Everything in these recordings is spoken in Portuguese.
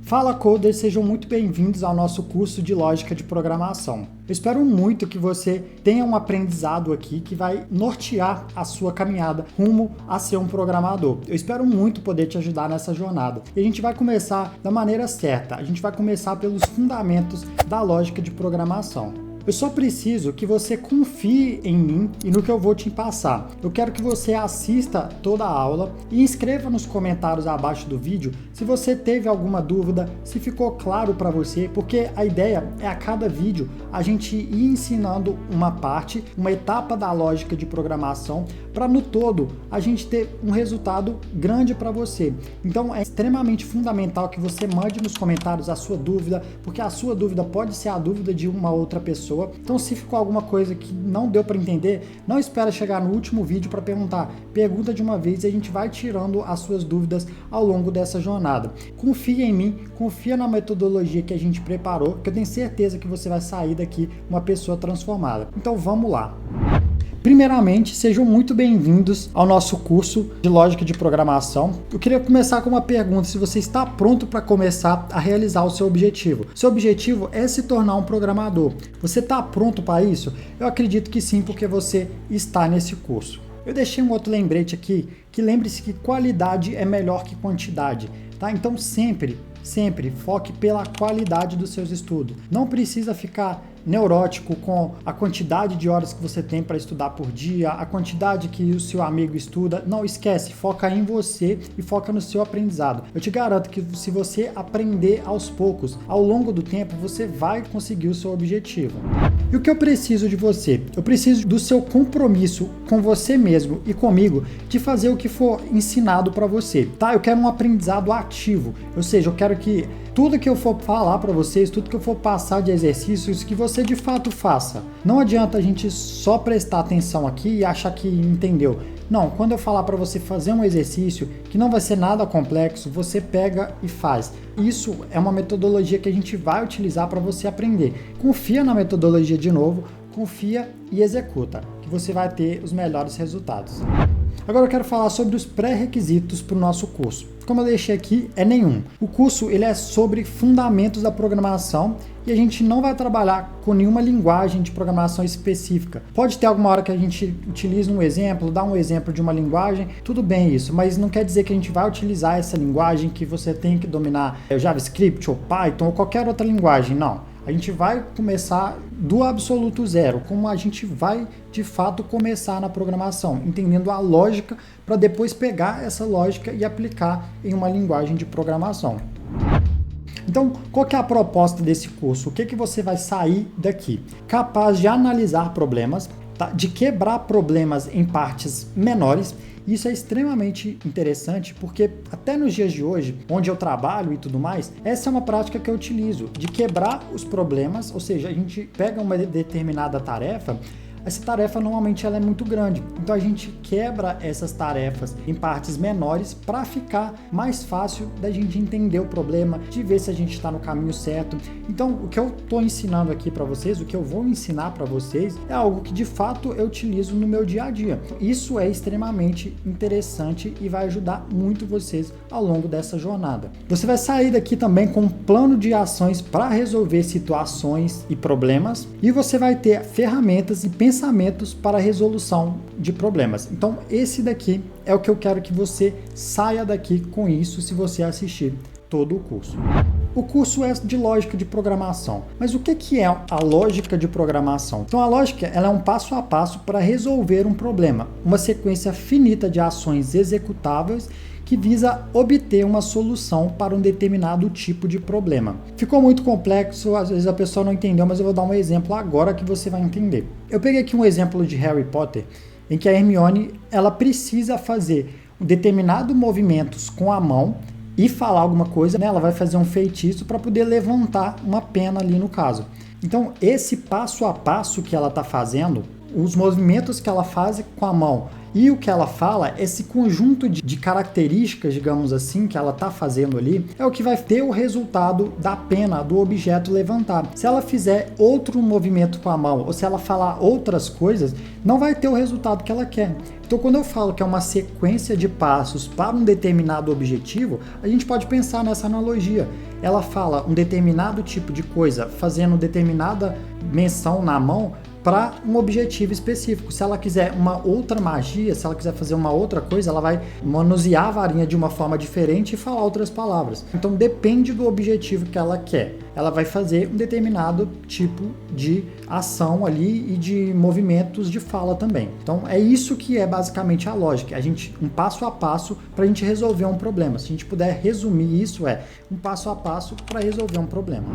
Fala coders, sejam muito bem-vindos ao nosso curso de Lógica de Programação. Eu espero muito que você tenha um aprendizado aqui que vai nortear a sua caminhada rumo a ser um programador. Eu espero muito poder te ajudar nessa jornada. E a gente vai começar da maneira certa, a gente vai começar pelos fundamentos da lógica de programação. Eu só preciso que você confie em mim e no que eu vou te passar. Eu quero que você assista toda a aula e escreva nos comentários abaixo do vídeo se você teve alguma dúvida, se ficou claro para você, porque a ideia é a cada vídeo a gente ir ensinando uma parte, uma etapa da lógica de programação, para no todo a gente ter um resultado grande para você. Então é extremamente fundamental que você mande nos comentários a sua dúvida, porque a sua dúvida pode ser a dúvida de uma outra pessoa. Então, se ficou alguma coisa que não deu para entender, não espera chegar no último vídeo para perguntar. Pergunta de uma vez e a gente vai tirando as suas dúvidas ao longo dessa jornada. Confia em mim, confia na metodologia que a gente preparou, que eu tenho certeza que você vai sair daqui uma pessoa transformada. Então, vamos lá. Primeiramente, sejam muito bem-vindos ao nosso curso de Lógica de Programação. Eu queria começar com uma pergunta: se você está pronto para começar a realizar o seu objetivo. Seu objetivo é se tornar um programador. Você está pronto para isso? Eu acredito que sim, porque você está nesse curso. Eu deixei um outro lembrete aqui, que lembre-se que qualidade é melhor que quantidade, tá? Então sempre foque pela qualidade dos seus estudos. Não precisa ficar neurótico com a quantidade de horas que você tem para estudar por dia, a quantidade que o seu amigo estuda. Não, esquece, foca em você e foca no seu aprendizado. Eu te garanto que se você aprender aos poucos, ao longo do tempo, você vai conseguir o seu objetivo. E o que eu preciso de você? Eu preciso do seu compromisso com você mesmo e comigo de fazer o que for ensinado para você, tá? Eu quero um aprendizado ativo, ou seja, eu quero que tudo que eu for falar para vocês, tudo que eu for passar de exercícios, que você de fato faça. Não adianta a gente só prestar atenção aqui e achar que entendeu. Não, quando eu falar para você fazer um exercício que não vai ser nada complexo, você pega e faz. Isso é uma metodologia que a gente vai utilizar para você aprender. Confia na metodologia de novo, confia e executa, que você vai ter os melhores resultados. Agora eu quero falar sobre os pré-requisitos para o nosso curso. Como eu deixei aqui, é nenhum. O curso ele é sobre fundamentos da programação e a gente não vai trabalhar com nenhuma linguagem de programação específica. Pode ter alguma hora que a gente utilize um exemplo, dá um exemplo de uma linguagem, tudo bem isso, mas não quer dizer que a gente vai utilizar essa linguagem, que você tem que dominar JavaScript ou Python ou qualquer outra linguagem, não. A gente vai começar do absoluto zero, como a gente vai de fato começar na programação, entendendo a lógica para depois pegar essa lógica e aplicar em uma linguagem de programação. Então, qual que é a proposta desse curso? O que você vai sair daqui? Capaz de analisar problemas, tá? De quebrar problemas em partes menores. Isso é extremamente interessante porque até nos dias de hoje, onde eu trabalho e tudo mais, essa é uma prática que eu utilizo, de quebrar os problemas, ou seja, a gente pega uma determinada tarefa. Essa tarefa normalmente ela é muito grande, então a gente quebra essas tarefas em partes menores para ficar mais fácil da gente entender o problema, de ver se a gente está no caminho certo. Então o que eu estou ensinando aqui para vocês, o que eu vou ensinar para vocês é algo que de fato eu utilizo no meu dia a dia. Isso é extremamente interessante e vai ajudar muito vocês ao longo dessa jornada. Você vai sair daqui também com um plano de ações para resolver situações e problemas e você vai ter ferramentas e pensamentos para a resolução de problemas. Então esse daqui é o que eu quero que você saia daqui com isso se você assistir todo o curso. O curso é de lógica de programação, mas o que é a lógica de programação? Então a lógica ela é um passo a passo para resolver um problema, uma sequência finita de ações executáveis que visa obter uma solução para um determinado tipo de problema. Ficou muito complexo, às vezes a pessoa não entendeu, mas eu vou dar um exemplo agora que você vai entender. Eu peguei aqui um exemplo de Harry Potter, em que a Hermione ela precisa fazer determinados movimentos com a mão e falar alguma coisa, né? Ela vai fazer um feitiço para poder levantar uma pena ali no caso. Então esse passo a passo que ela está fazendo os movimentos que ela faz com a mão e o que ela fala, esse conjunto de características, digamos assim, que ela está fazendo ali, é o que vai ter o resultado da pena, do objeto levantar. Se ela fizer outro movimento com a mão, ou se ela falar outras coisas, não vai ter o resultado que ela quer. Então, quando eu falo que é uma sequência de passos para um determinado objetivo, a gente pode pensar nessa analogia. Ela fala um determinado tipo de coisa, fazendo determinada menção na mão, para um objetivo específico. Se ela quiser uma outra magia, se ela quiser fazer uma outra coisa, ela vai manusear a varinha de uma forma diferente e falar outras palavras. Então depende do objetivo que ela quer. Ela vai fazer um determinado tipo de ação ali e de movimentos de fala também. Então é isso que é basicamente a lógica. Um passo a passo para a gente resolver um problema. Se a gente puder resumir isso, é um passo a passo para resolver um problema.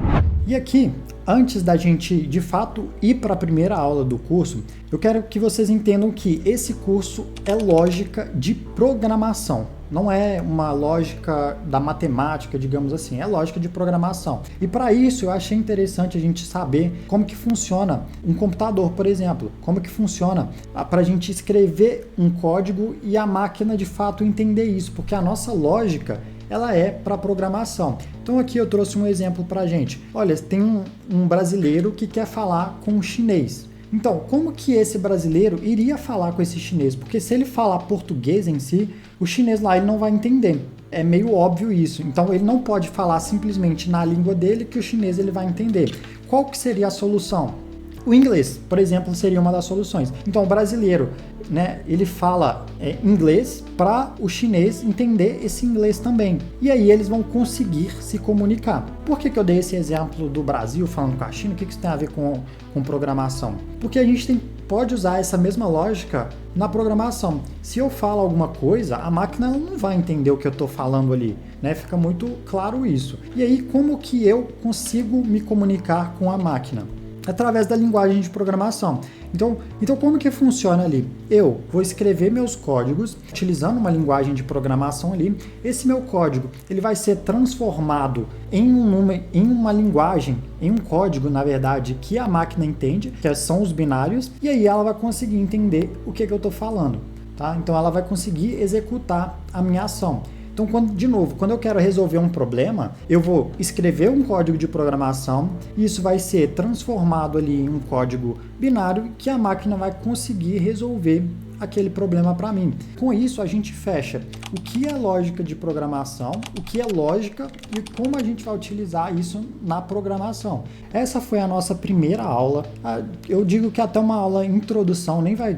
E aqui, antes da gente de fato ir para a primeira aula do curso, eu quero que vocês entendam que esse curso é lógica de programação. Não é uma lógica da matemática, digamos assim, é lógica de programação. E para isso eu achei interessante a gente saber como que funciona um computador, por exemplo, como que funciona para a gente escrever um código e a máquina de fato entender isso, porque a nossa lógica ela é para programação. Então aqui eu trouxe um exemplo para a gente. Olha, tem um brasileiro que quer falar com um chinês. Então, como que esse brasileiro iria falar com esse chinês? Porque se ele falar português em si, o chinês lá ele não vai entender. É meio óbvio isso. Então, ele não pode falar simplesmente na língua dele que o chinês ele vai entender. Qual que seria a solução? O inglês, por exemplo, seria uma das soluções. Então, o brasileiro, né, ele fala inglês para o chinês entender esse inglês também. E aí eles vão conseguir se comunicar. Por que eu dei esse exemplo do Brasil falando com a China? O que isso tem a ver com programação? Porque a gente pode usar essa mesma lógica na programação. Se eu falo alguma coisa, a máquina não vai entender o que eu estou falando ali, né? Fica muito claro isso. E aí, como que eu consigo me comunicar com a máquina? Através da linguagem de programação. Então como que funciona ali? Eu vou escrever meus códigos utilizando uma linguagem de programação ali. Esse meu código ele vai ser transformado em uma linguagem, em um código, na verdade, que a máquina entende, que são os binários, e aí ela vai conseguir entender o que eu estou falando. Tá? Então ela vai conseguir executar a minha ação. Então, quando eu quero resolver um problema, eu vou escrever um código de programação e isso vai ser transformado ali em um código binário que a máquina vai conseguir resolver aquele problema para mim. Com isso, a gente fecha o que é lógica de programação, o que é lógica e como a gente vai utilizar isso na programação. Essa foi a nossa primeira aula. Eu digo que até uma aula introdução, nem vai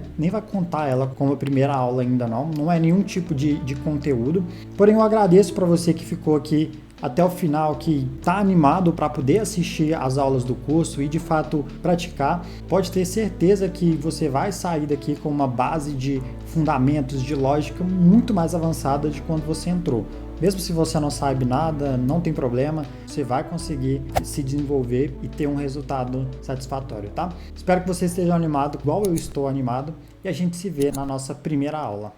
contar ela como a primeira aula ainda não é nenhum tipo de conteúdo. Porém, eu agradeço para você que ficou aqui até o final, que está animado para poder assistir às aulas do curso e de fato praticar. Pode ter certeza que você vai sair daqui com uma base de fundamentos de lógica muito mais avançada de quando você entrou. Mesmo se você não sabe nada, não tem problema, você vai conseguir se desenvolver e ter um resultado satisfatório, tá? Espero que você esteja animado, igual eu estou animado, e a gente se vê na nossa primeira aula.